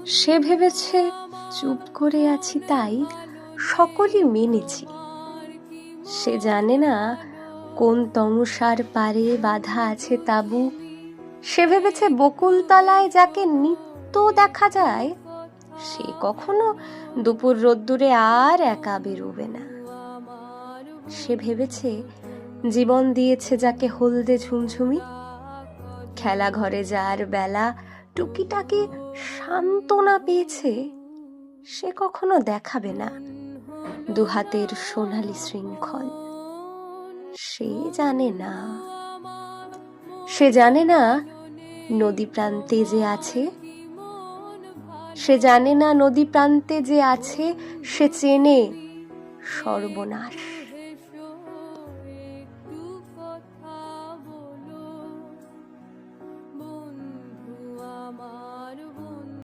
সে ভেবেছে চুপ করে আছি তাই সকলই মেনেছি। সে জানে না কোন তমসার পারে বাঁধা আছে তাবু। সে ভেবেছে বকুলতলায় যাকে নিত্য দেখা যায় সে কখনো দুপুর রোদ্দুরে আর একা বেরোবে না। সে ভেবেছে জীবন দিয়েছে যাকে হলদে ঝুমঝুমি, খেলা ঘরে যার বেলা টুকিটাকি সান্ত্বনা পেয়েছে সে কখনো দেখাবে না দুহাতের সোনালি শৃঙ্খল। সে জানে না, সে জানে না নদী প্রান্তে যে আছে, সে জানে না নদী প্রান্তে যে আছে সে চেনে সর্বনাশ।